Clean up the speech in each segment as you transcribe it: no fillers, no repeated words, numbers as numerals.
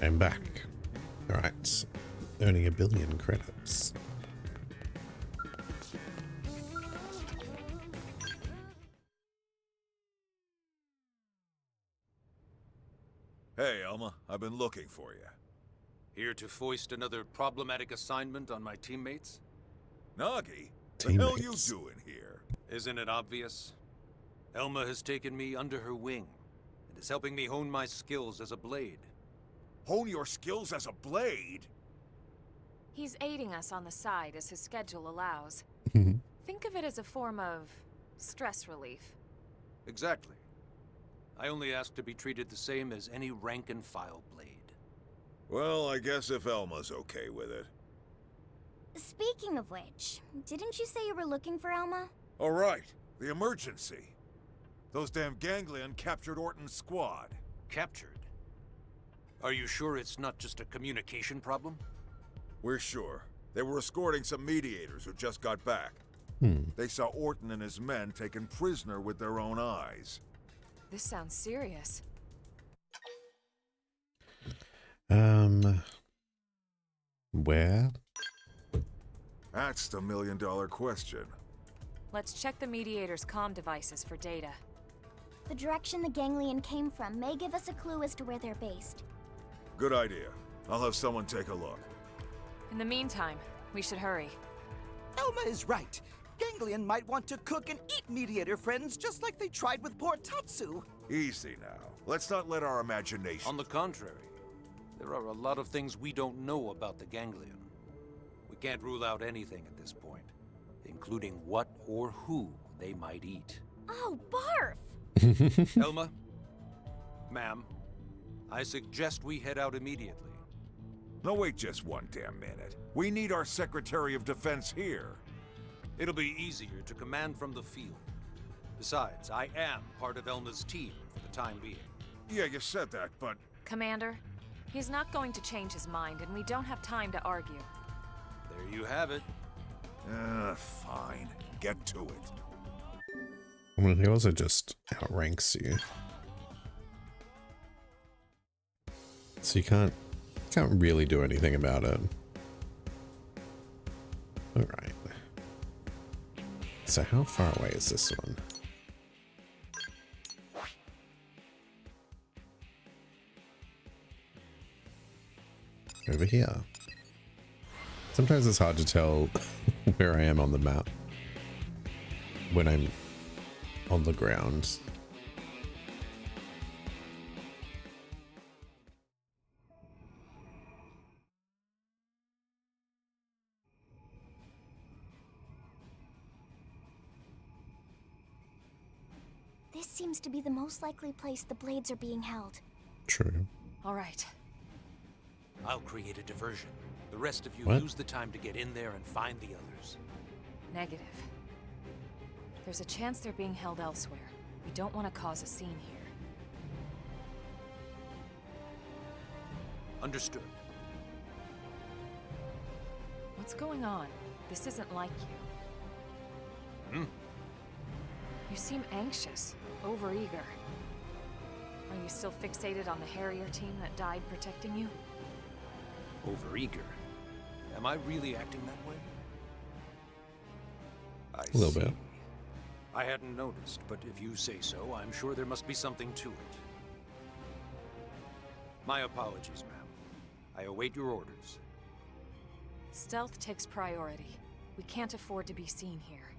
I'm back. Alright. Earning 1 billion credits. Hey, Elma. I've been looking for you. Here to foist another problematic assignment on my teammates? Nagi? The Teammates. hell you doing here? Isn't it obvious? Elma has taken me under her wing and is helping me hone my skills as a blade. Hone your skills as a blade? He's aiding us on the side as his schedule allows. Think of it as a form of stress relief. Exactly. I only ask to be treated the same as any rank-and-file blade. Well, I guess if Elma's okay with it. Speaking of which, didn't you say you were looking for Elma? All right, the emergency. Those damn ganglion captured Orton's squad. Captured? Are you sure it's not just a communication problem? We're sure. They were escorting some mediators who just got back. They saw Orton and his men taken prisoner with their own eyes. This sounds serious. Where? That's the million-dollar question. Let's check the mediator's comm devices for data. The direction the ganglion came from may give us a clue as to where they're based. Good idea. I'll have someone take a look. In the meantime, we should hurry. Elma is right. Ganglion might want to cook and eat mediator friends just like they tried with poor Tatsu. Easy now. Let's not let our imagination... On the contrary, there are a lot of things we don't know about the ganglion. We can't rule out anything at this point, including what or who they might eat. Oh, barf! Elma? Ma'am, I suggest we head out immediately. No, wait just one damn minute. We need our Secretary of Defense here. It'll be easier to command from the field. Besides, I am part of Elma's team for the time being. Yeah, you said that, but... Commander, he's not going to change his mind, and we don't have time to argue. There you have it. Fine. Get to it. Well, he also just outranks you. So you can't really do anything about it. Alright. So how far away is this one? Over here. Sometimes it's hard to tell where I am on the map when I'm on the ground. This seems to be the most likely place the blades are being held. True. All right. I'll create a diversion. The rest of you What? use the time to get in there and find the others. Negative. There's a chance they're being held elsewhere. We don't want to cause a scene here. Understood. What's going on? This isn't like you. You seem anxious, overeager. Are you still fixated on the Harrier team that died protecting you? Overeager. Am I really acting that way? I A little see. bit. I hadn't noticed, but if you say so, I'm sure there must be something to it. My apologies, ma'am. I await your orders. Stealth takes priority. We can't afford to be seen here.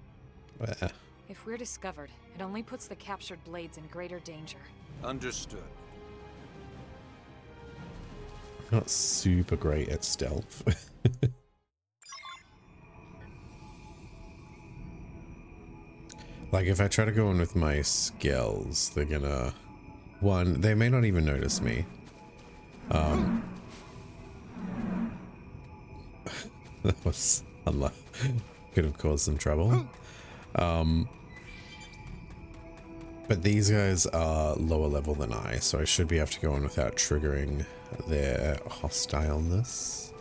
Where? If we're discovered, it only puts the captured blades in greater danger. Understood. I'm not super great at stealth. Like if I try to go in with my skills, they're gonna... One, they may not even notice me. That was unlucky. Could have caused some trouble. But these guys are lower level than I, so I should be able to go in without triggering their hostileness.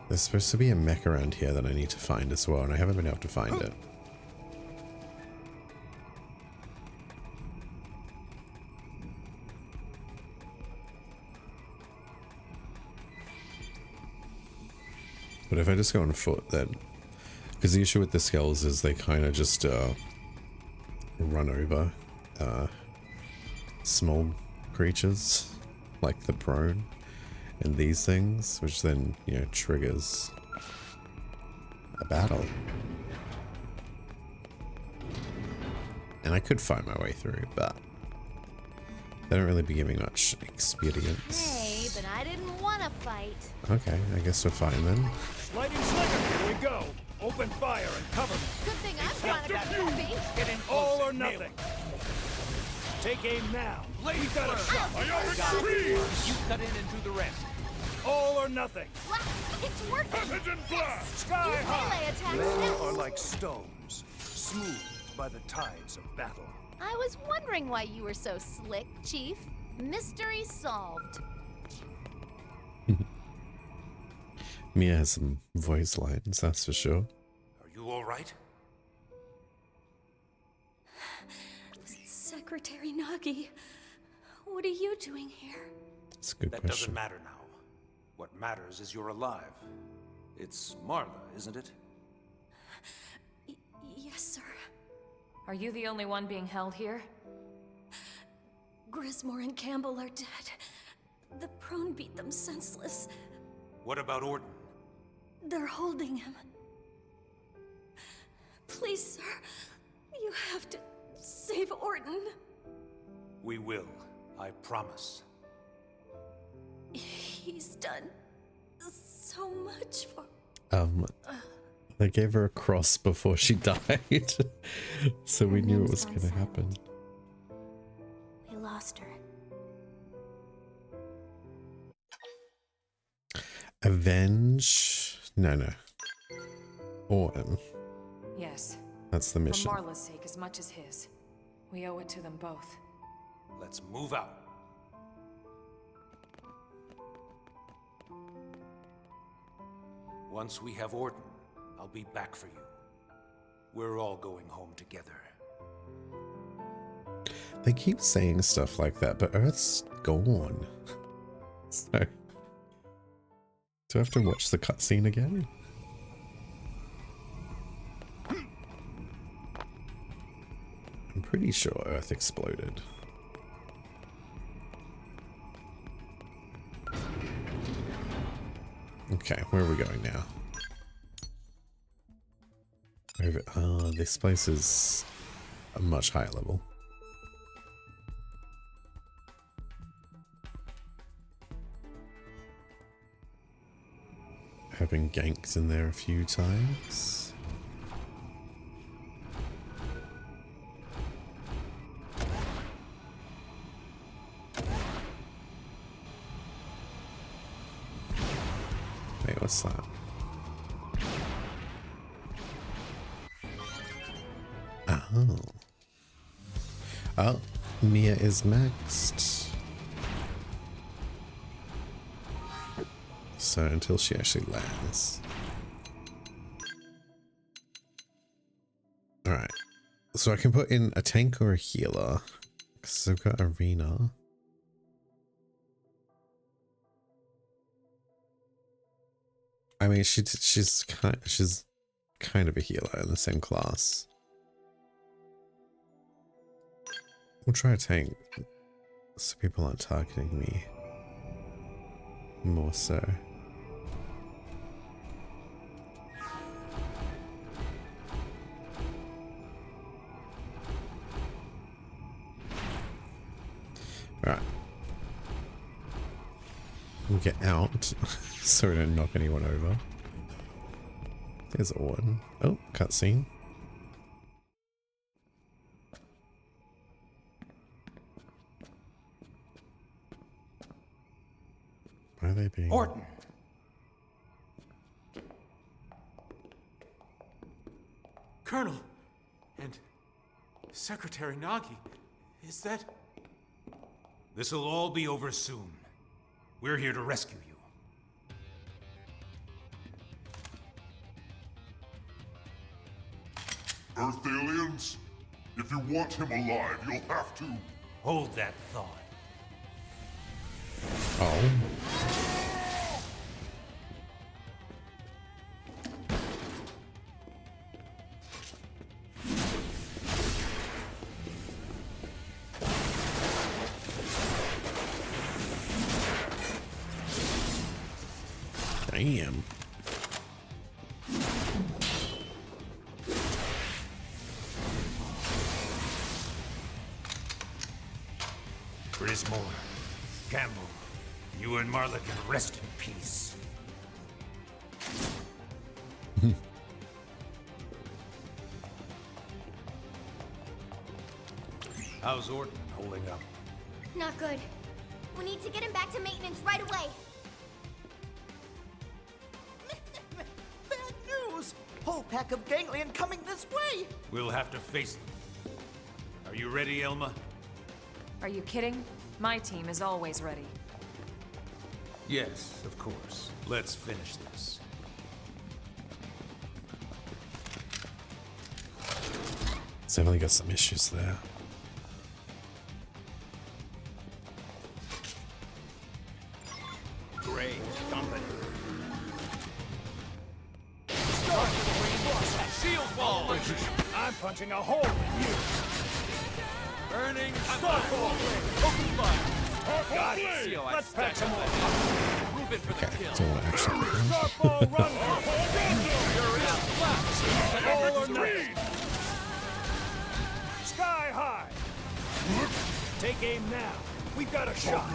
There's supposed to be a mech around here that I need to find as well, and I haven't been able to find it. But if I just go on foot, then... Because the issue with the skulls is they kind of just run over small creatures, like the prone and these things, which then, you know, triggers a battle. And I could find my way through, but they don't really be giving much experience. Hey, but I didn't want to fight. Okay, I guess we're fine then. Lightning Slinger, here we go. Open fire and cover me. Good thing I'm trying to be happy. Get in all or nothing. Take aim now. We got a shot. You cut in and do the rest. All or nothing. What? It's working. Passage and blast. Sky Use high. melee attacks Men next. are like stones, smoothed by the tides of battle. I was wondering why you were so slick, Chief. Mystery solved. Mia has some voice lines, that's for sure. Are you all right? Secretary Nagi, what are you doing here? It's a good That question. doesn't matter now. What matters is you're alive. It's Marla, isn't it? Yes, sir. Are you the only one being held here? Grismore and Campbell are dead. The prone beat them senseless. What about Orton? They're holding him. Please, sir, you have to save Orton. We will, I promise. He's done so much for... They gave her a cross before she died, so we knew it was going to happen. We lost her. Avenge? No. Orton. Yes. That's the For mission. Marla's sake as much as his. We owe it to them both. Let's move out. Once we have Orton, I'll be back for you. We're all going home together. They keep saying stuff like that, but Earth's gone. So, do I have to watch the cutscene again? I'm pretty sure Earth exploded. Okay, where are we going now? Over. Oh, this place is a much higher level. I've been ganked in there a few times. Wait, what's that? Oh. Oh, Mia is maxed. So until she actually lands. Alright. So I can put in a tank or a healer. Because I've got arena. I mean, she's kind of a healer in the same class. We'll try a tank, so people aren't targeting me more so. Alright. We'll get out so we don't knock anyone over. There's Orton. Oh, cutscene. Why are they being... Orton! Colonel and Secretary Nagi, is that... This'll all be over soon. We're here to rescue you. Earth aliens? If you want him alive, you'll have to... Hold that thought. Oh. Damn. Grismore, Campbell, you and Marla can rest in peace. How's Orton holding up? Not good. We need to get him back to maintenance right away. Bad news! Whole pack of ganglion coming this way! We'll have to face them. Are you ready, Elma? Are you kidding? My team is always ready. Yes, of course. Let's finish this. It's definitely got some issues there. Great company. Shield wall! I'm punching a hole in you. Burning Starfall! Open fire! Got it. Let's patch them all. Move it for the kill. So what actually? Starfall run! All or nothing. Sky high! Take aim now. We've got a shot.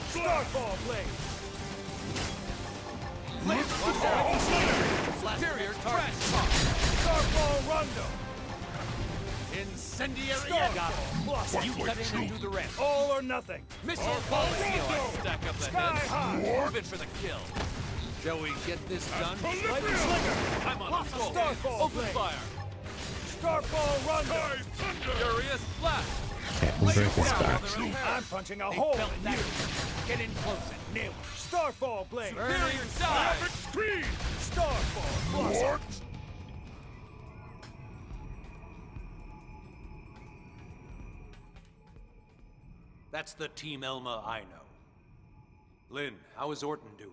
Starfall blade! Superior target. Starfall rondo! Incendiary Starfall! You cut in and do the rest. All or nothing. Missile ball seal. Stack up the Sky heads. high! Move it for the kill. Shall we get this done? Lightning slinger! I'm on a roll. Starfall Open blade. fire. Starfall rondo! Furious blast. Okay, we'll break his back. I'm punching a They hole felt in that. you. Get in close and nail it. Starfall blade! Burning side. Starfall blossom! That's the Team Elma I know. Lynn, how is Orton doing?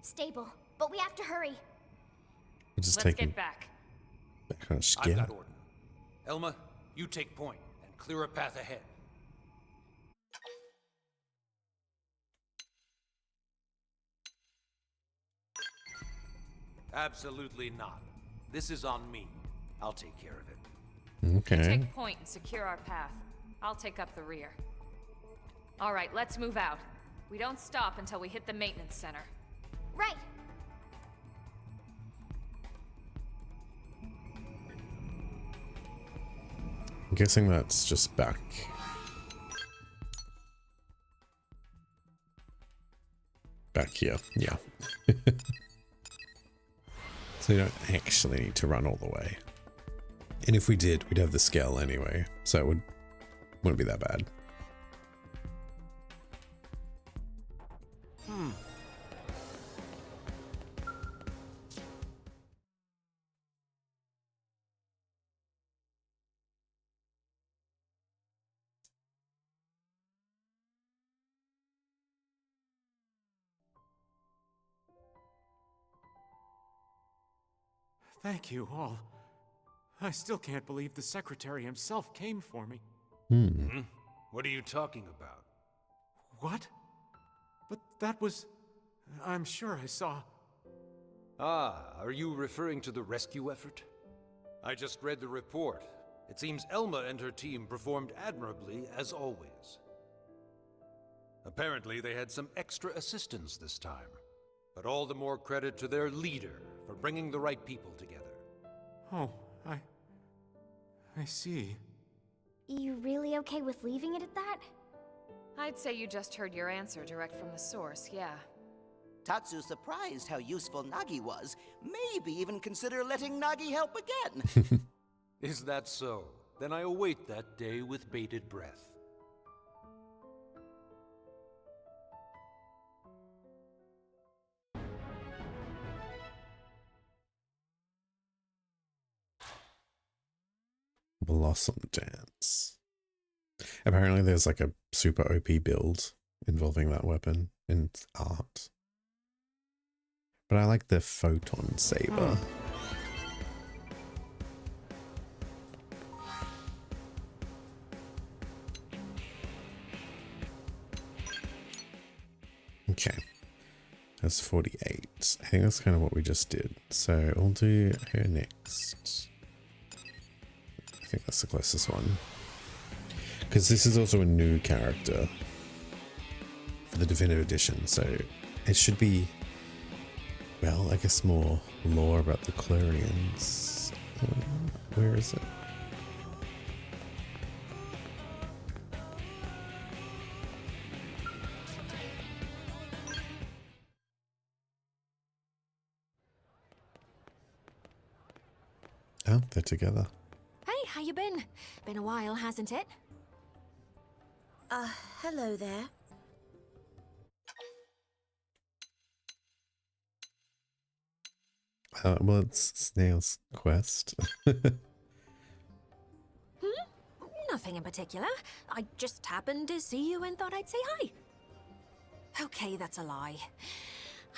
Stable, but we have to hurry. We'll just Let's take him get back. back on I've skin. got Orton. Elma, you take point and clear a path ahead. Absolutely not. This is on me. I'll take care of it. Okay. Take point and secure our path. I'll take up the rear. All right, let's move out. We don't stop until we hit the maintenance center. Right. I'm guessing that's just back. Back here, yeah. So you don't actually need to run all the way. And if we did, we'd have the scale anyway, so it wouldn't be that bad. Thank you all. I still can't believe the Secretary himself came for me. What are you talking about? What? But that was... I'm sure I saw... Ah, are you referring to the rescue effort? I just read the report. It seems Elma and her team performed admirably, as always. Apparently, they had some extra assistance this time. But all the more credit to their leader for bringing the right people together. Oh, I see. You really okay with leaving it at that? I'd say you just heard your answer direct from the source, yeah. Tatsu's surprised how useful Nagi was. Maybe even consider letting Nagi help again. Is that so? Then I await that day with bated breath. Blossom Dance. Apparently there's like a super OP build involving that weapon and art. But I like the photon saber. Okay. That's 48. I think that's kind of what we just did. So I'll do her next. I think that's the closest one. Because this is also a new character for the Definitive Edition, so it should be, well, I guess more lore about the Clurians. Where is it? Oh, they're together. Hey, how you been? Been a while, hasn't it? Hello there. Well, it's Snail's quest. Nothing in particular. I just happened to see you and thought I'd say hi. Okay, that's a lie.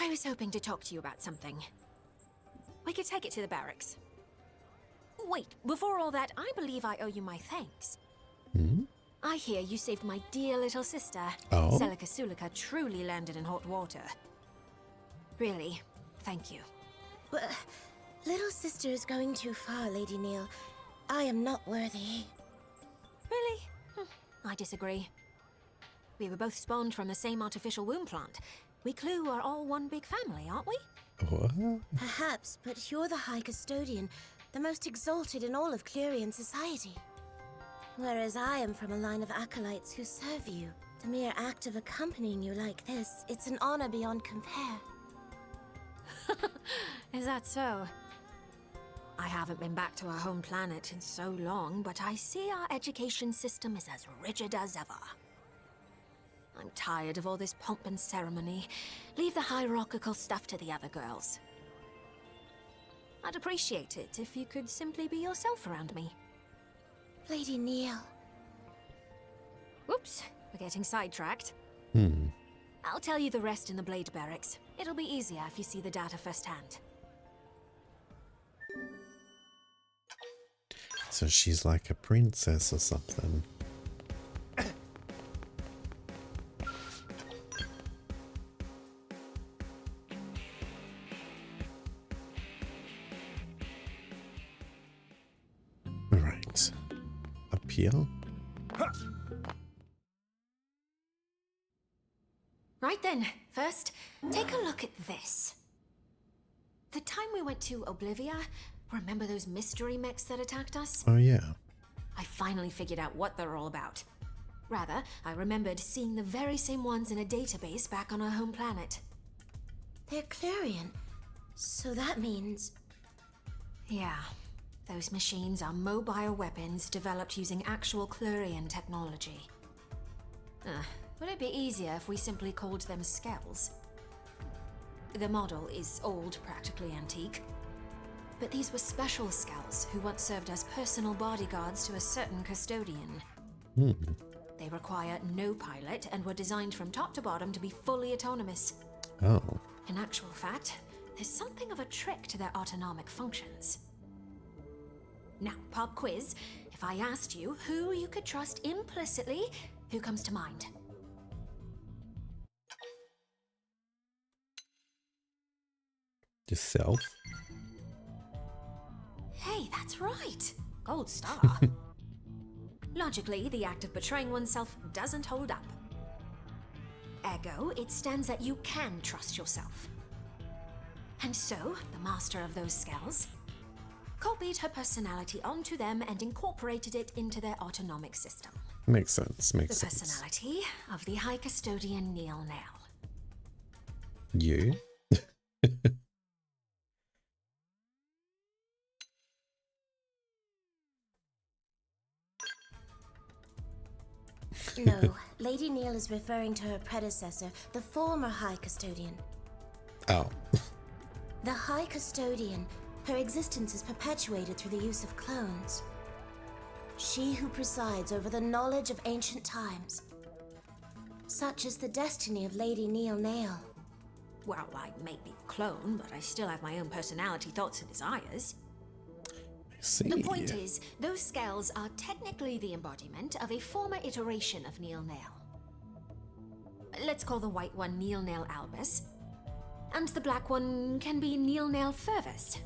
I was hoping to talk to you about something. We could take it to the barracks. Wait, before all that, I believe I owe you my thanks. Hmm? I hear you saved my dear little sister. Oh? Celica Sulica truly landed in hot water. Really, thank you. Well, little sister is going too far, Lady Neil. I am not worthy. Really? I disagree. We were both spawned from the same artificial womb plant. We Clue are all one big family, aren't we? What? Perhaps, but you're the High Custodian, the most exalted in all of Clurian society. Whereas I am from a line of acolytes who serve you. The mere act of accompanying you like this, it's an honor beyond compare. Is that so? I haven't been back to our home planet in so long, but I see our education system is as rigid as ever. I'm tired of all this pomp and ceremony. Leave the hierarchical stuff to the other girls. I'd appreciate it if you could simply be yourself around me. Lady Neil. Whoops, we're getting sidetracked. I'll tell you the rest in the Blade Barracks. It'll be easier if you see the data firsthand. So she's like a princess or something. Right. Up here? Right then, first, take a look at this. The time we went to Oblivia, remember those mystery mechs that attacked us? Oh, yeah. I finally figured out what they're all about. Rather, I remembered seeing the very same ones in a database back on our home planet. They're Clurian, so that means... Yeah, those machines are mobile weapons developed using actual Clurian technology. Would it be easier if we simply called them Skells? The model is old, practically antique. But these were special Skells who once served as personal bodyguards to a certain custodian. They require no pilot and were designed from top to bottom to be fully autonomous. Oh. In actual fact, there's something of a trick to their autonomic functions. Now, pop quiz. If I asked you who you could trust implicitly, who comes to mind? Yourself? Hey, that's right. Gold star. Logically, the act of betraying oneself doesn't hold up. Ergo, it stands that you can trust yourself. And so, the master of those Skells copied her personality onto them and incorporated it into their autonomic system. Makes sense, makes The sense. personality of the High Custodian Neil Nail. You? No, Lady Neil is referring to her predecessor, the former High Custodian. Oh. The High Custodian, her existence is perpetuated through the use of clones. She who presides over the knowledge of ancient times. Such is the destiny of Lady Neil Nail. Well, I may be a clone, but I still have my own personality, thoughts, and desires. See. The point is, those Skells are technically the embodiment of a former iteration of Neil Nail. Let's call the white one Neil Nail Albus. And the black one can be Neil Nail Fervus.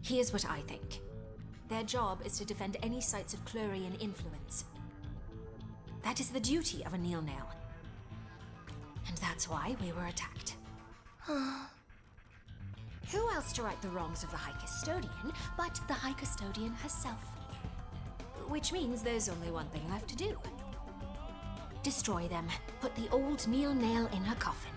Here's what I think. Their job is to defend any sites of Clorian influence. That is the duty of a Neil Nail. And that's why we were attacked. Who else to right the wrongs of the High Custodian but the High Custodian herself? Which means there's only one thing left to do. Destroy them. Put the old Neil Nail in her coffin.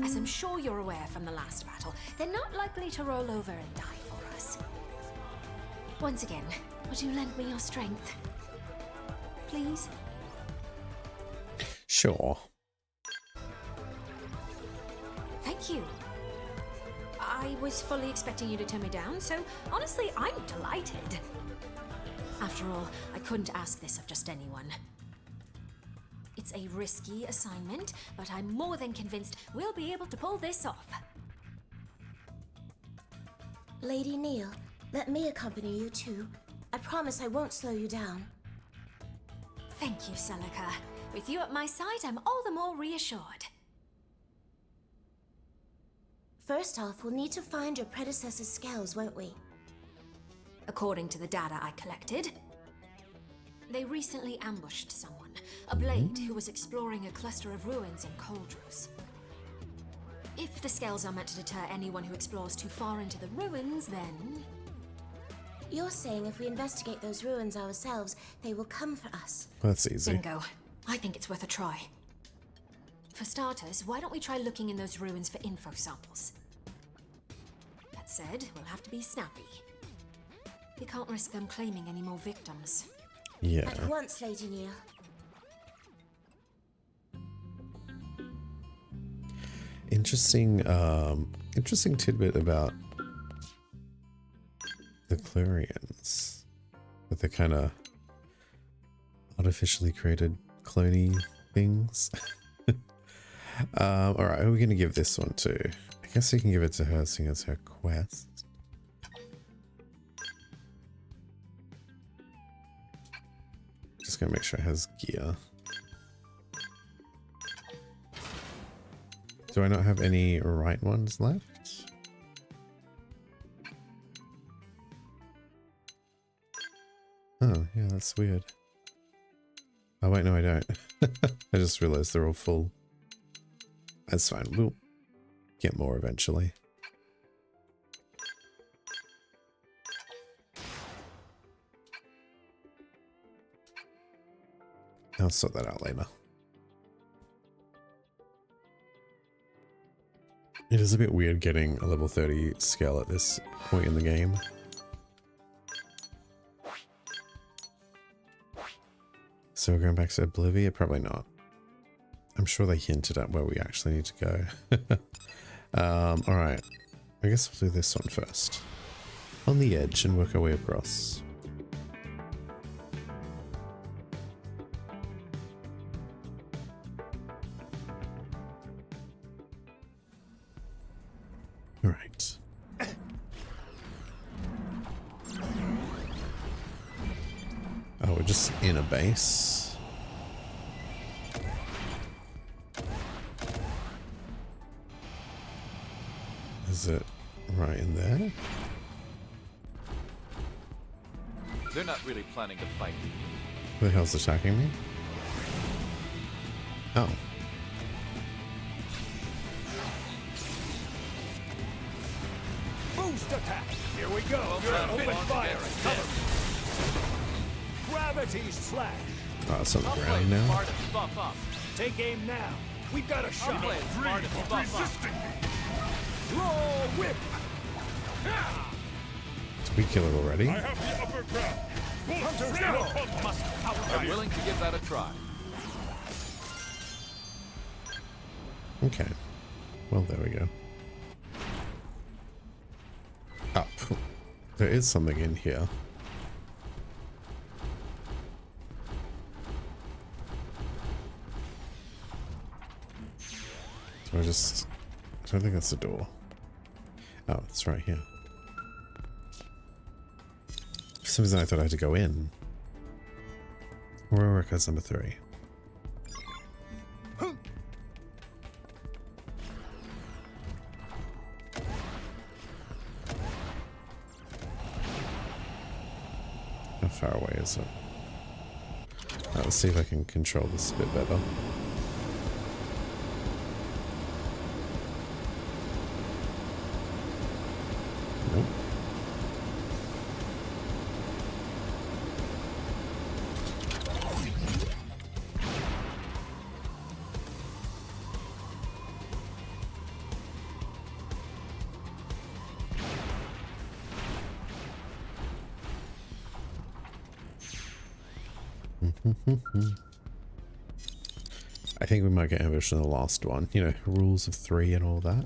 As I'm sure you're aware from the last battle, they're not likely to roll over and die for us. Once again, would you lend me your strength? Please? Sure. Thank you. I was fully expecting you to turn me down, so honestly, I'm delighted. After all, I couldn't ask this of just anyone. It's a risky assignment, but I'm more than convinced we'll be able to pull this off. Lady Neil, let me accompany you too. I promise I won't slow you down. Thank you, Seneca. With you at my side, I'm all the more reassured. First off, we'll need to find your predecessor's scales, won't we? According to the data I collected, they recently ambushed someone, a blade who was exploring a cluster of ruins in Coldros. If the scales are meant to deter anyone who explores too far into the ruins, then... You're saying if we investigate those ruins ourselves, they will come for us. That's easy. Bingo. I think it's worth a try. For starters, why don't we try looking in those ruins for info samples? That said, we'll have to be snappy. We can't risk them claiming any more victims. Yeah. At once, Lady Neil. Interesting, interesting tidbit about the Clorians. With the kind of artificially created cloney things. Alright, who are we going to give this one to? I guess we can give it to her, seeing as her quest. Just going to make sure it has gear. Do I not have any right ones left? Oh, yeah, that's weird. Oh, wait, no, I don't. I just realized they're all full. That's fine. We'll get more eventually. I'll sort that out later. It is a bit weird getting a level 30 scale at this point in the game. So we're going back to Oblivia? Probably not. I'm sure they hinted at where we actually need to go. Alright. I guess we'll do this one first. On the edge and work our way across. Alright. Oh, we're just in a base. Is it right in there? They're not really planning to fight. Who the hell's attacking me? Oh. Boost attack! Here we go! Open fire! Cover! Gravity slash! Oh, it's on the ground now. Take aim now! We've got a shot! Resisting me! Roll whip! Did we kill it already? I have the upper ground! I'm willing to give that a try. Okay. Well, there we go. Up. There is something in here. So I don't think that's the door. Oh, it's right here. For some reason I thought I had to go in. Aurora Records number 3. far away is it? Let's see if I can control this a bit better. Nope. I think we might get ambush in the last one. You know, rules of 3 and all that.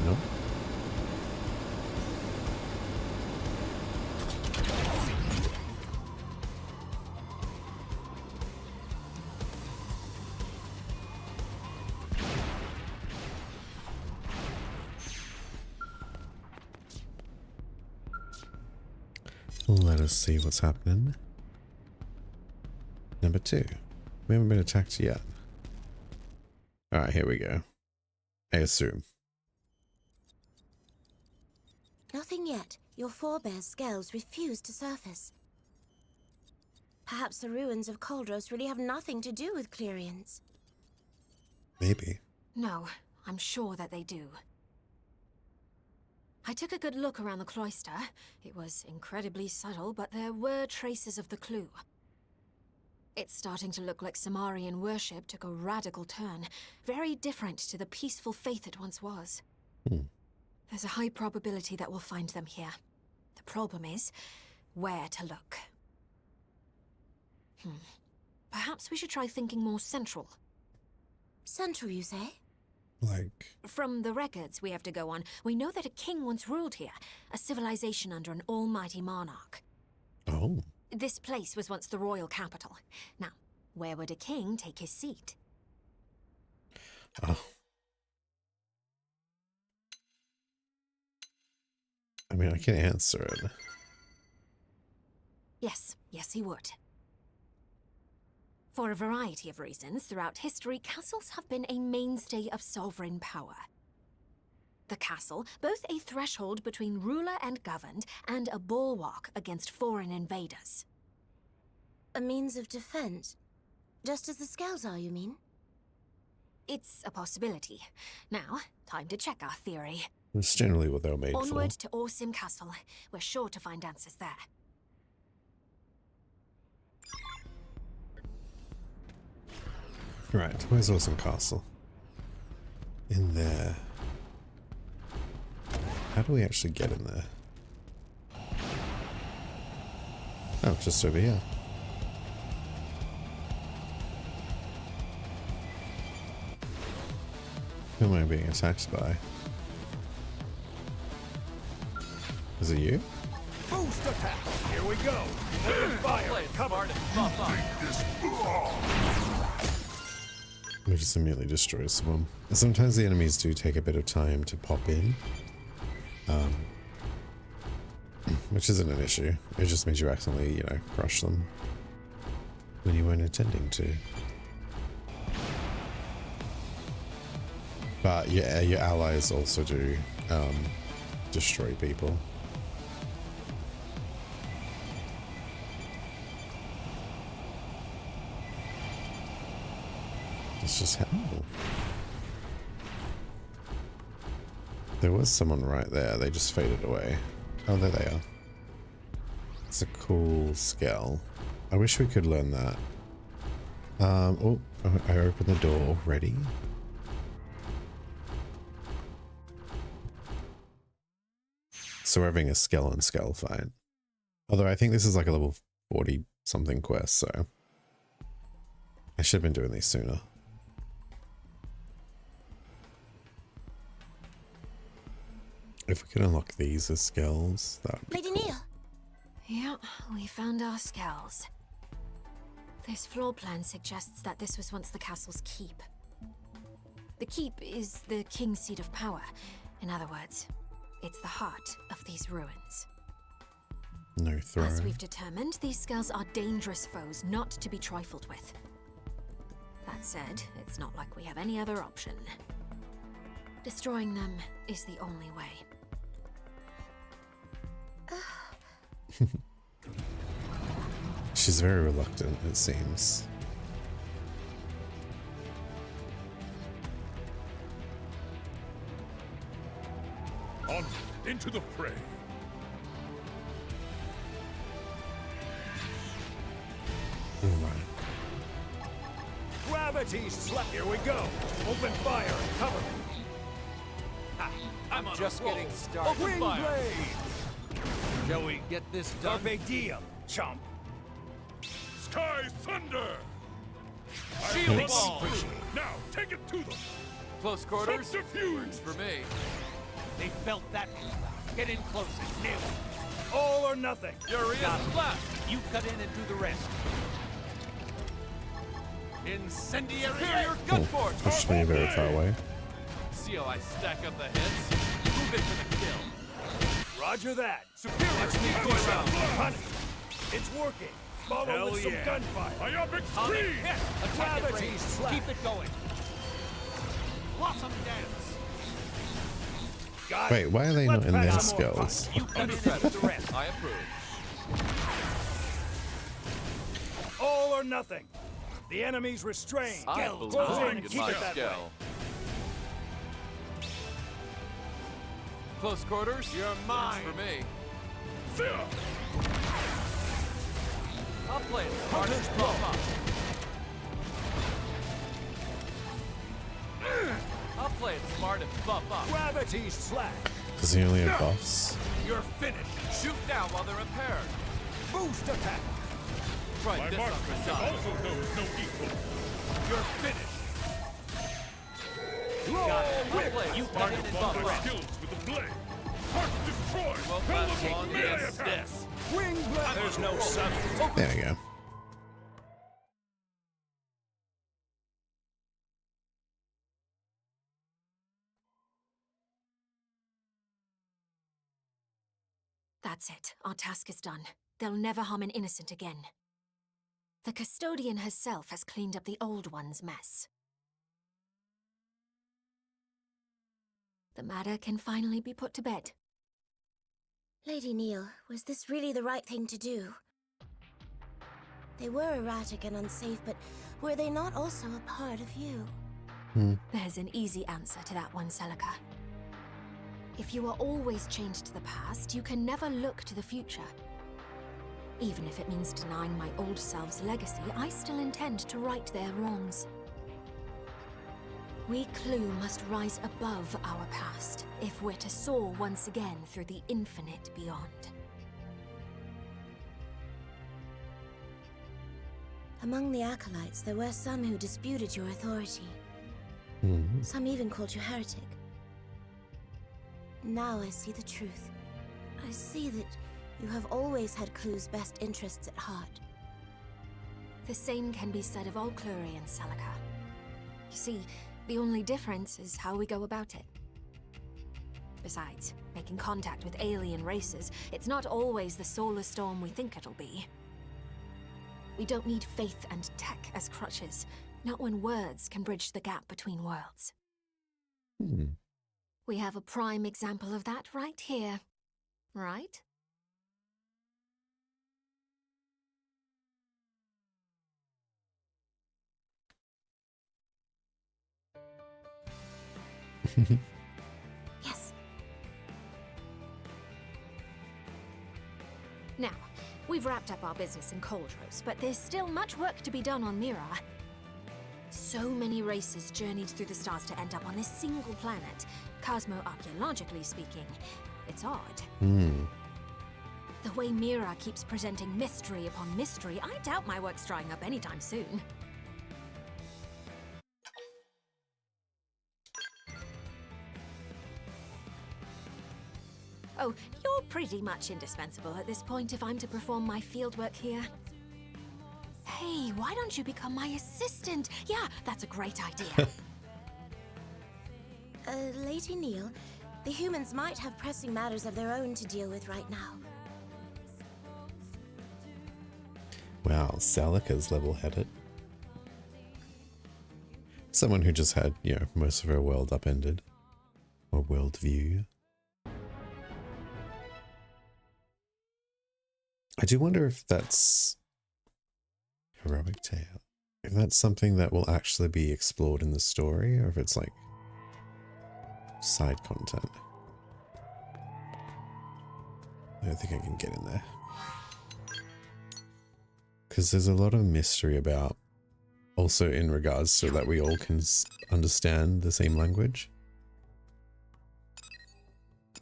No. Let us see what's happening. Number 2. We haven't been attacked yet. Alright, here we go. I assume. Nothing yet. Your forebears' scales refuse to surface. Perhaps the ruins of Kaldros really have nothing to do with Clerians. Maybe. No, I'm sure that they do. I took a good look around the cloister. It was incredibly subtle, but there were traces of the clue. It's starting to look like Samarian worship took a radical turn, very different to the peaceful faith it once was. There's a high probability that we'll find them here. The problem is, where to look. Perhaps we should try thinking more central. Central, you say? Like... From the records we have to go on, we know that a king once ruled here, a civilization under an almighty monarch. Oh. This place was once the royal capital. Now, where would a king take his seat? Oh. I mean, I can answer it. Yes, he would. For a variety of reasons, throughout history, castles have been a mainstay of sovereign power. The castle, both a threshold between ruler and governed, and a bulwark against foreign invaders. A means of defense? Just as the scales are, you mean? It's a possibility. Now, time to check our theory. That's generally what they were made Onward for. to Orsim Castle. We're sure to find answers there. Right, where's Awesome Castle? In there. How do we actually get in there? Oh, just over here. Who am I being attacked by? Is it you? Boost attack! Here we go! Open fire! Cover! We just immediately destroy someone. Sometimes the enemies do take a bit of time to pop in. Which isn't an issue. It just means you accidentally, you know, crush them when you weren't intending to. But yeah, your allies also do destroy people. It's just there was someone right there. They just faded away. Oh, there they are. It's a cool skill. I wish we could learn that. Oh, I opened the door already. So we're having a skill on skill fight. Although I think this is like a level 40 something quest, so I should have been doing these sooner. If we could unlock these as skills, that would be Lady cool. Neil. Yeah, we found our skulls. This floor plan suggests that this was once the castle's keep. The keep is the king's seat of power. In other words, it's the heart of these ruins. No throw. As we've determined, these skulls are dangerous foes not to be trifled with. That said, it's not like we have any other option. Destroying them is the only way. She's very reluctant, it seems. On into the fray. Alright. Gravity slap. Here we go. Open fire and cover me. I'm just getting started. Wing blade. Shall we get this done? Carpe diem, chump. Sky thunder. Shield ball. Now take it to them. Close quarters? Subterfuge. Works for me. They felt that. Get in close and nail it. All or nothing. Furious blast. You cut in and do the rest. Incendiary superior gun force. Pushed me very far away. See how I stack up the heads? Move it for the kill. Roger that. Superior Watch me go decoy around. round. Punish. It's working. Follow Hell with some yeah. gunfire. Myopic On it. screen. Attack it, Gravity Ray. slap. Keep it going. Blossom dance. Got Wait, it. why are they Let's not in pack their some more skulls? You cut in and do the rest. I approve. All or nothing. The enemy's restrained. I Close in belong and in keep my it that way. skull. Close quarters? You're mine. Works for me. Fear. I'll play it smart and bump up. I'll play it smart and bump up. Gravity slap. Does he only have buffs? You're finished. Shoot now while they're impaired. Boost attack. Try My this on marksmanship the side. also knows no equal. You're finished. Got it. whip. Play You smart cut in and and bump do the up. rest. Skills with the blade. Heart destroyed. Won't Hell last of a long melee against attack. this. Wing blade. There's no substitute. There we go. That's it. Our task is done. They'll never harm an innocent again. The custodian herself has cleaned up the old one's mess. The matter can finally be put to bed. Lady Neil, was this really the right thing to do? They were erratic and unsafe, but were they not also a part of you? There's an easy answer to that one, Celica. If you are always chained to the past, you can never look to the future. Even if it means denying my old self's legacy, I still intend to right their wrongs. We Clue must rise above our past, if we're to soar once again through the infinite beyond. Among the acolytes, there were some who disputed your authority. Some even called you heretic. Now I see the truth. I see that you have always had Clue's best interests at heart. The same can be said of all Clurians, Celica. You see, the only difference is how we go about it. Besides, making contact with alien races, it's not always the solar storm we think it'll be. We don't need faith and tech as crutches, not when words can bridge the gap between worlds. We have a prime example of that right here, right? Yes. Now, we've wrapped up our business in Coldrose, but there's still much work to be done on Mira. So many races journeyed through the stars to end up on this single planet, cosmo-archaeologically speaking. It's odd. The way Mira keeps presenting mystery upon mystery, I doubt my work's drying up anytime soon. Oh, you're pretty much indispensable at this point if I'm to perform my fieldwork here. Hey, why don't you become my assistant? Yeah, that's a great idea. Lady Neil, the humans might have pressing matters of their own to deal with right now. Wow, Celica's level-headed. Someone who just had, you know, most of her world upended. Or worldview. I do wonder if that's heroic tale. If that's something that will actually be explored in the story, or if it's like side content. I don't think I can get in there. Because there's a lot of mystery about, also in regards so that we all can understand the same language.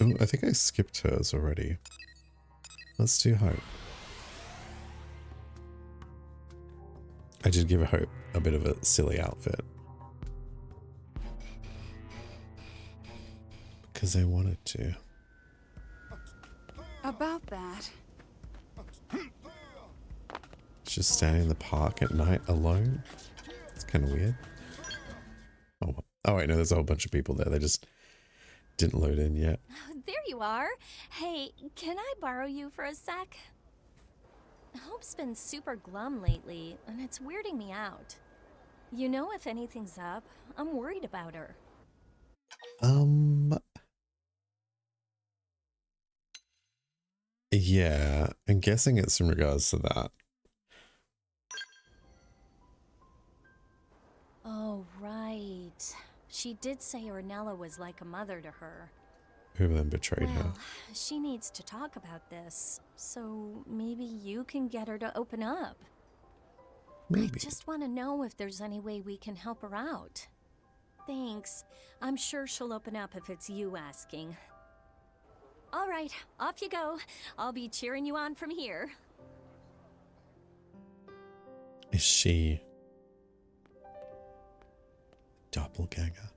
Oh, I think I skipped hers already. Let's do Hope. I did give Hope a bit of a silly outfit. Because I wanted to. About that. Just standing in the park at night alone. It's kind of weird. Oh, well. Oh wait, no, there's a whole bunch of people there. They just didn't load in yet. There you are. Hey, can I borrow you for a sec? Hope's been super glum lately, and it's weirding me out. You know if anything's up? I'm worried about her. Yeah, I'm guessing it's in regards to that. Oh, right. She did say Ornella was like a mother to her. Who then betrayed her? Well, she needs to talk about this, so maybe you can get her to open up. Maybe. I just want to know if there's any way we can help her out. Thanks. I'm sure she'll open up if it's you asking. All right, off you go. I'll be cheering you on from here. Is she doppelganger?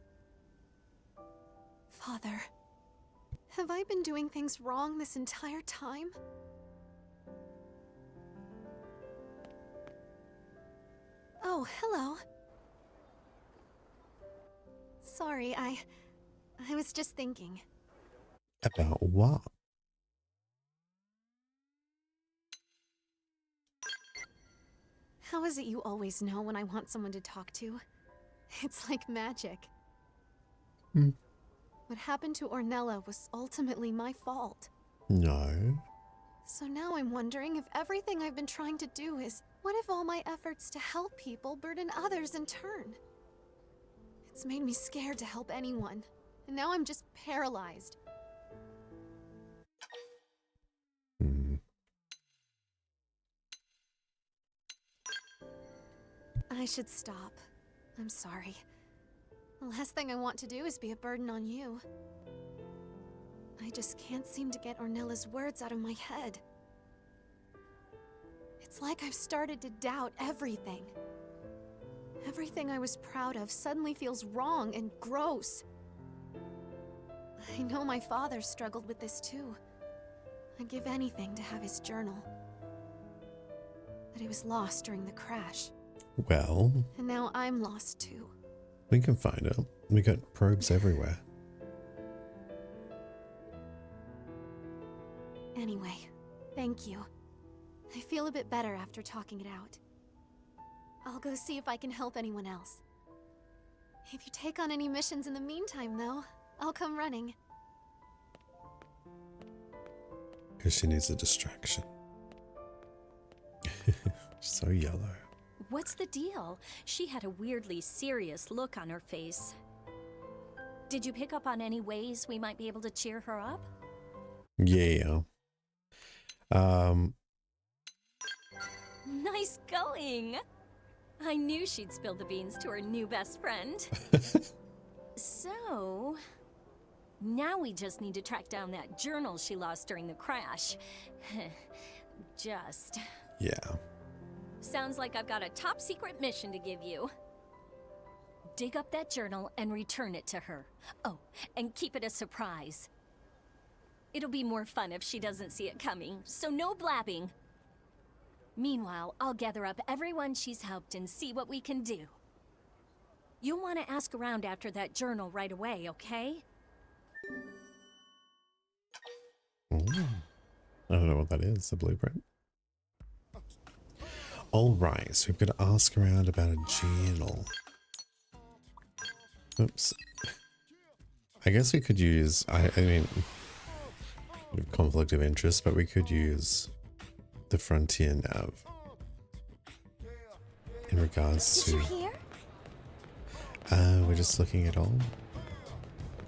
Father, have I been doing things wrong this entire time? Oh, hello. Sorry, I was just thinking. About what? How is it you always know when I want someone to talk to? It's like magic. What happened to Ornella was ultimately my fault. No. So now I'm wondering if everything I've been trying to do is, what if all my efforts to help people burden others in turn? It's made me scared to help anyone, and now I'm just paralyzed. I should stop. I'm sorry. The last thing I want to do is be a burden on you. I just can't seem to get Ornella's words out of my head. It's like I've started to doubt everything. Everything I was proud of suddenly feels wrong and gross. I know my father struggled with this too. I'd give anything to have his journal. But it was lost during the crash. Well, And now I'm lost too. we can find it. We got probes everywhere. Anyway, thank you. I feel a bit better after talking it out. I'll go see if I can help anyone else. If you take on any missions in the meantime, though, I'll come running. Because she needs a distraction. So yellow. What's the deal? She had a weirdly serious look on her face. Did you pick up on any ways we might be able to cheer her up? Yeah. Nice going! I knew she'd spill the beans to her new best friend. So, now we just need to track down that journal she lost during the crash. Just. Yeah. Sounds like I've got a top secret mission to give you. Dig up that journal and return it to her. Oh, and keep it a surprise. It'll be more fun if she doesn't see it coming, so no blabbing. Meanwhile, I'll gather up everyone she's helped and see what we can do. You'll want to ask around after that journal right away, okay? Ooh. I don't know what that is, the blueprint. Alright, so we've got to ask around about a journal. Oops. I guess we could use, I mean, conflict of interest, but we could use the Frontier Nav in regards to... Did you hear? We're just looking at all.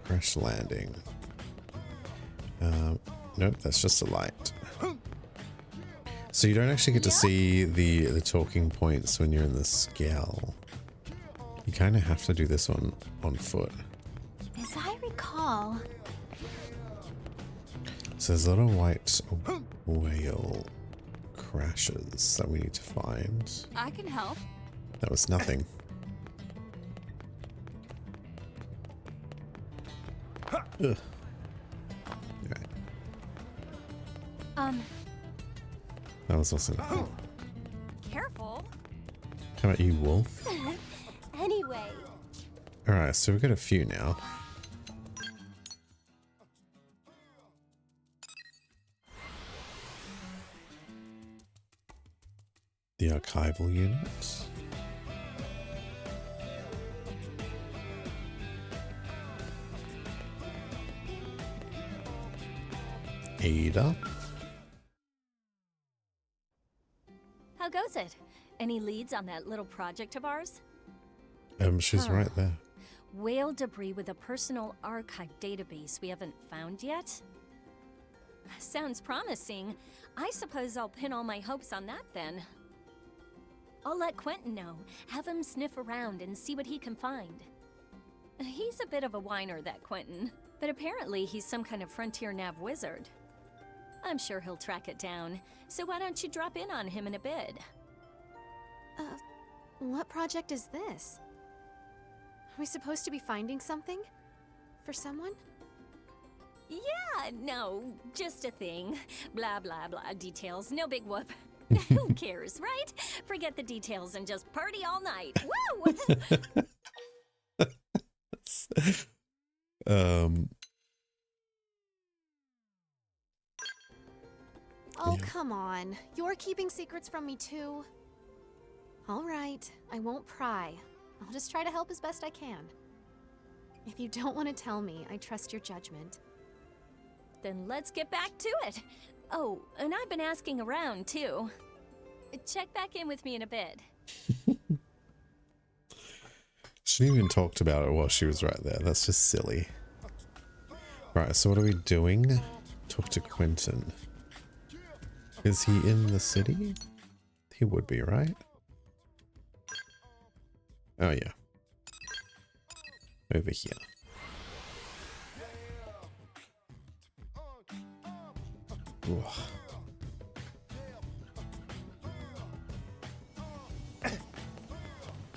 Crash landing. Nope, that's just a light. So you don't actually get to see the talking points when you're in the scale. You kind of have to do this one on foot. As I recall... So there's a lot of white whale crashes that we need to find. I can help. That was nothing. Ugh. Okay. That was also nothing. Careful. How about you, Wolf? Anyway. Alright, so we've got a few now. The archival unit. Ada. How goes it? Any leads on that little project of ours? She's right there. Whale debris with a personal archive database we haven't found yet? Sounds promising. I suppose I'll pin all my hopes on that then. I'll let Quentin know. Have him sniff around and see what he can find. He's a bit of a whiner, that Quentin, but apparently he's some kind of Frontier Nav wizard. I'm sure he'll track it down, so why don't you drop in on him in a bit? What project is this? Are we supposed to be finding something? For someone? Yeah, no, just a thing. Blah, blah, blah, details, no big whoop. Who cares, right? Forget the details and just party all night. Woo! Oh, come on. You're keeping secrets from me too? All right, I won't pry. I'll just try to help as best I can. If you don't want to tell me, I trust your judgment. Then let's get back to it. Oh, and I've been asking around too. Check back in with me in a bit. She even talked about it while she was right there. That's just silly. Right, so what are we doing? Talk to Quentin. Is he in the city? He would be, right? Oh, yeah. Over here. Ooh.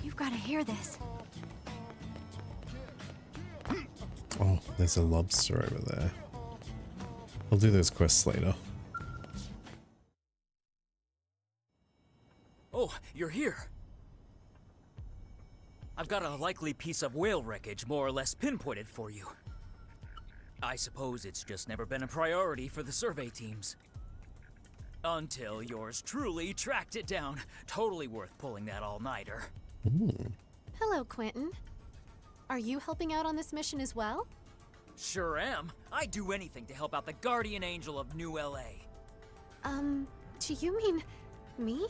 You've got to hear this. Oh, there's a lobster over there. I'll do those quests later. Oh, you're here. I've got a likely piece of whale wreckage more or less pinpointed for you. I suppose it's just never been a priority for the survey teams. Until yours truly tracked it down. Totally worth pulling that all-nighter. Hello, Quentin. Are you helping out on this mission as well? Sure am. I'd do anything to help out the guardian angel of New LA. Do you mean me?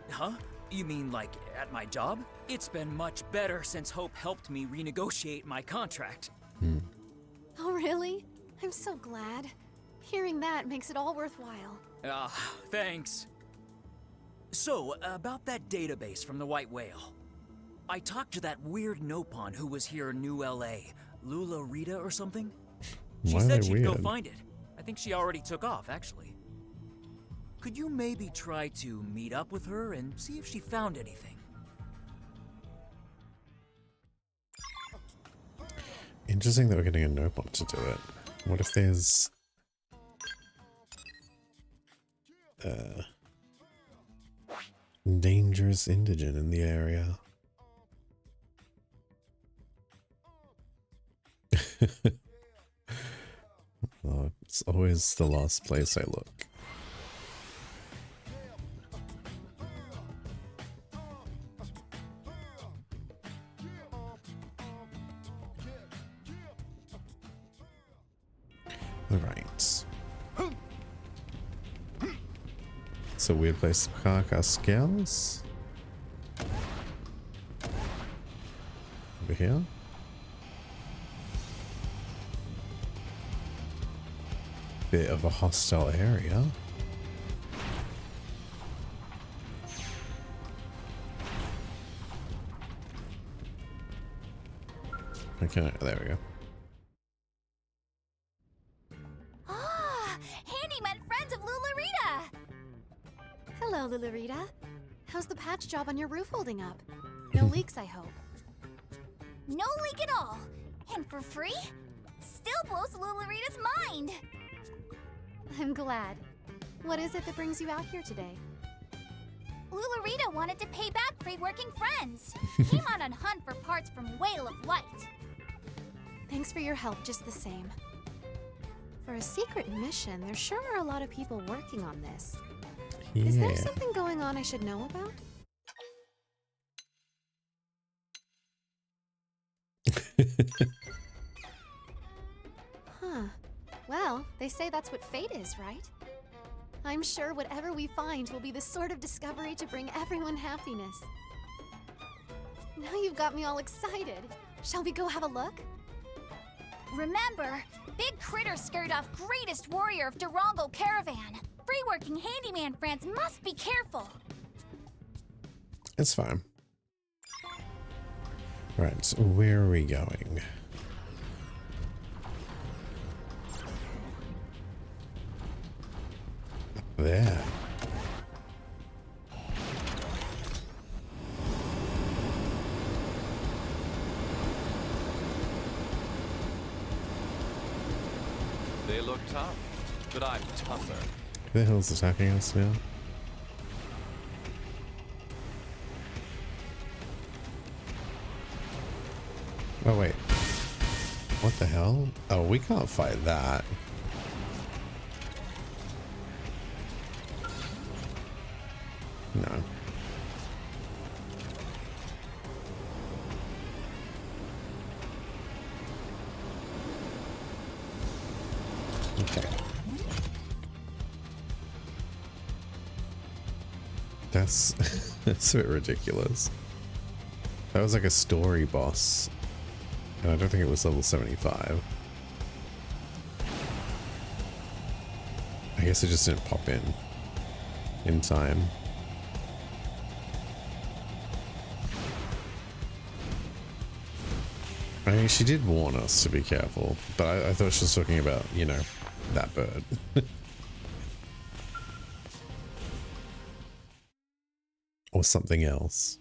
Huh? You mean like at my job? It's been much better since Hope helped me renegotiate my contract. Oh, really? I'm so glad. Hearing that makes it all worthwhile. Thanks. So, about that database from the White Whale. I talked to that weird Nopon who was here in New LA. Lula Rita or something? She said she'd go find it. I think she already took off, actually. Could you maybe try to meet up with her and see if she found anything? Interesting that we're getting a Nopon to do it. What if there's... dangerous indigent in the area? Oh, it's always the last place I look. Alright. It's a weird place to park our scales. Over here. Bit of a hostile area. Okay, there we go. Ah, handyman friends of Lularita! Hello, Lularita. How's the patch job on your roof holding up? No leaks, I hope. No leak at all. And for free? Still blows Lularita's mind. I'm glad. What is it that brings you out here today? Lularita wanted to pay back free-working friends. Came on a hunt for parts from Whale of Light. Thanks for your help just the same. For a secret mission, there sure are a lot of people working on this. Yeah. Is there something going on I should know about? Huh. Well, they say that's what fate is, right? I'm sure whatever we find will be the sort of discovery to bring everyone happiness. Now you've got me all excited. Shall we go have a look? Remember, Big Critter scared off greatest warrior of Durango Caravan. Free-working handyman friends must be careful. It's fine. Right, so where are we going? Up there. They look tough, but I'm tougher. Who the hell's attacking us now? Oh wait. What the hell? Oh, we can't fight that. No. Okay. That's that's a bit ridiculous. That was like a story boss. And I don't think it was level 75. I guess it just didn't pop in time. I mean, she did warn us to be careful, but I thought she was talking about, you know, that bird. Or something else.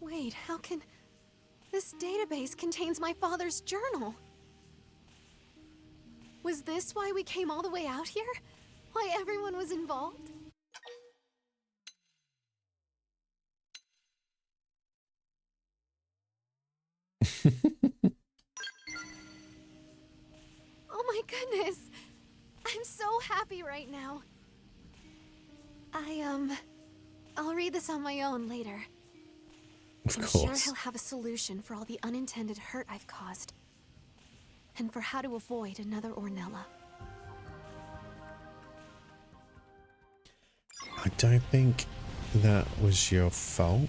Wait, how can... This database contains my father's journal. Was this why we came all the way out here? Why everyone was involved? Oh my goodness! I'm so happy right now. I'll read this on my own later. Of I'm course. sure he'll have a solution for all the unintended hurt I've caused. And for how to avoid another Ornella. I don't think that was your fault.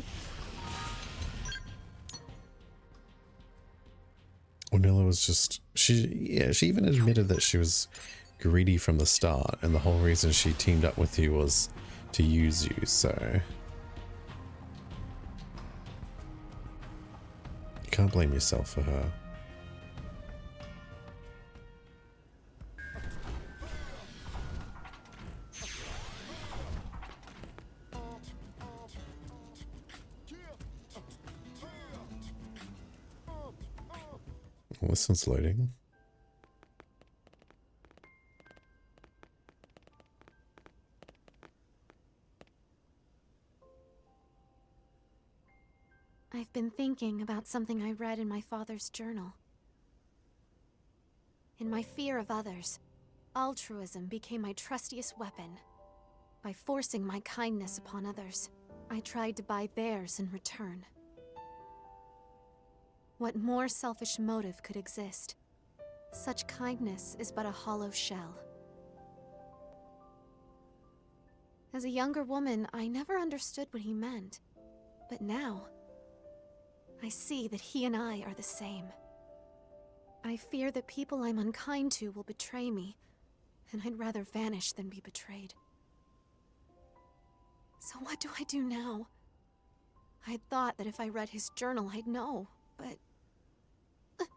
Ornella was just... She even admitted that she was greedy from the start, and the whole reason she teamed up with you was to use you, so... You can't blame yourself for her. Well, this one's loading. I've been thinking about something I read in my father's journal. In my fear of others, altruism became my trustiest weapon. By forcing my kindness upon others, I tried to buy theirs in return. What more selfish motive could exist? Such kindness is but a hollow shell. As a younger woman, I never understood what he meant. But now, I see that he and I are the same. I fear that people I'm unkind to will betray me, and I'd rather vanish than be betrayed. So what do I do now? I'd thought that if I read his journal, I'd know, but... I'm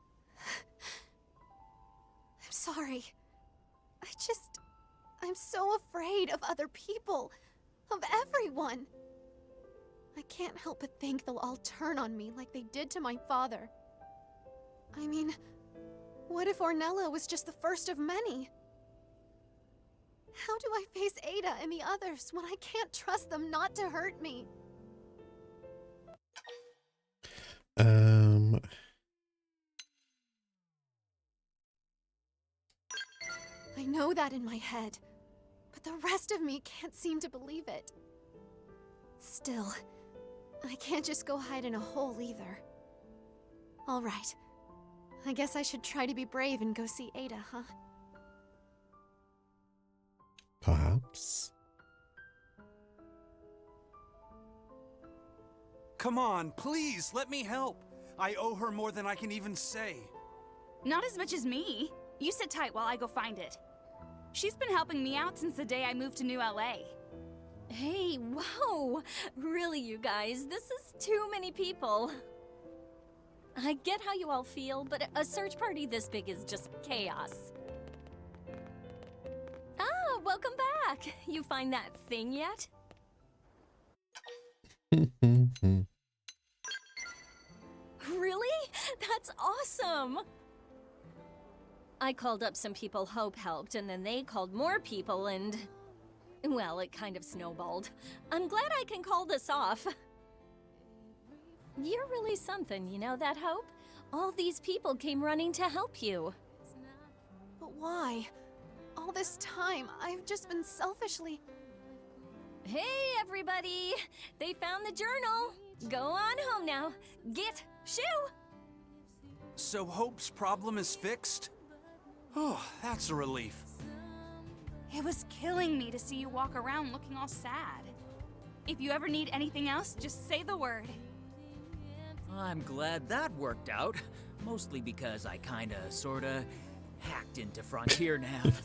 sorry. I'm so afraid of other people, of everyone. I can't help but think they'll all turn on me like they did to my father. I mean, what if Ornella was just the first of many? How do I face Ada and the others when I can't trust them not to hurt me? I know that in my head, but the rest of me can't seem to believe it. Still, I can't just go hide in a hole either. All right. I guess I should try to be brave and go see Ada, huh? Perhaps. Come on, please, let me help. I owe her more than I can even say. Not as much as me. You sit tight while I go find it. She's been helping me out since the day I moved to New LA. Hey, whoa! Really, you guys, this is too many people. I get how you all feel, but a search party this big is just chaos. Ah, welcome back! You find that thing yet? Really? That's awesome! I called up some people Hope helped, and then they called more people, and... well, it kind of snowballed. I'm glad I can call this off. You're really something, you know that, Hope? All these people came running to help you. But why? All this time, I've just been selfishly... Hey, everybody! They found the journal! Go on home now. Get, shoo! So Hope's problem is fixed? Oh, that's a relief. It was killing me to see you walk around looking all sad. If you ever need anything else, just say the word. I'm glad that worked out. Mostly because I kinda, sorta, hacked into Frontier Nav.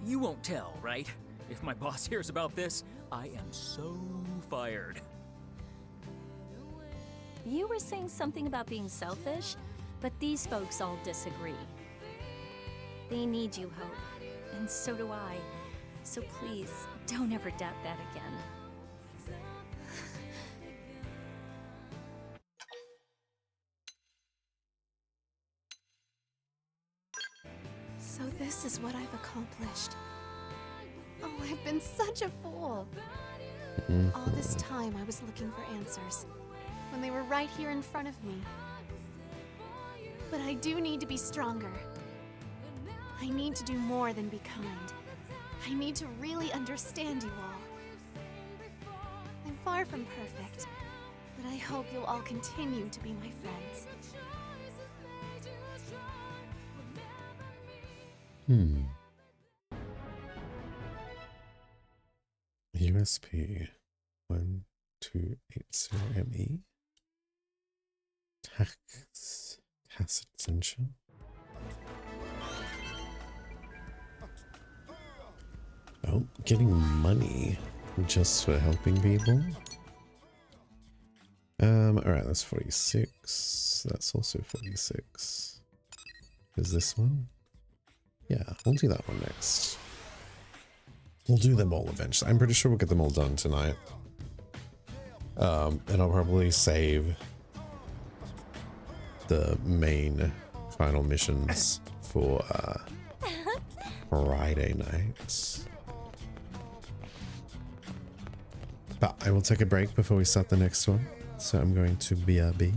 You won't tell, right? If my boss hears about this, I am so fired. You were saying something about being selfish, but these folks all disagree. They need you, Hope, and so do I. So please, don't ever doubt that again. So this is what I've accomplished. Oh, I've been such a fool. All this time I was looking for answers, when they were right here in front of me. But I do need to be stronger. I need to do more than be kind. I need to really understand you all. I'm far from perfect, but I hope you'll all continue to be my friends. USP 1280ME Tacit censure. Oh, getting money just for helping people. Alright, that's 46. That's also 46. Is this one? Yeah, we'll do that one next. We'll do them all eventually. I'm pretty sure we'll get them all done tonight. And I'll probably save the main final missions for Friday nights. But I will take a break before we start the next one. So I'm going to BRB.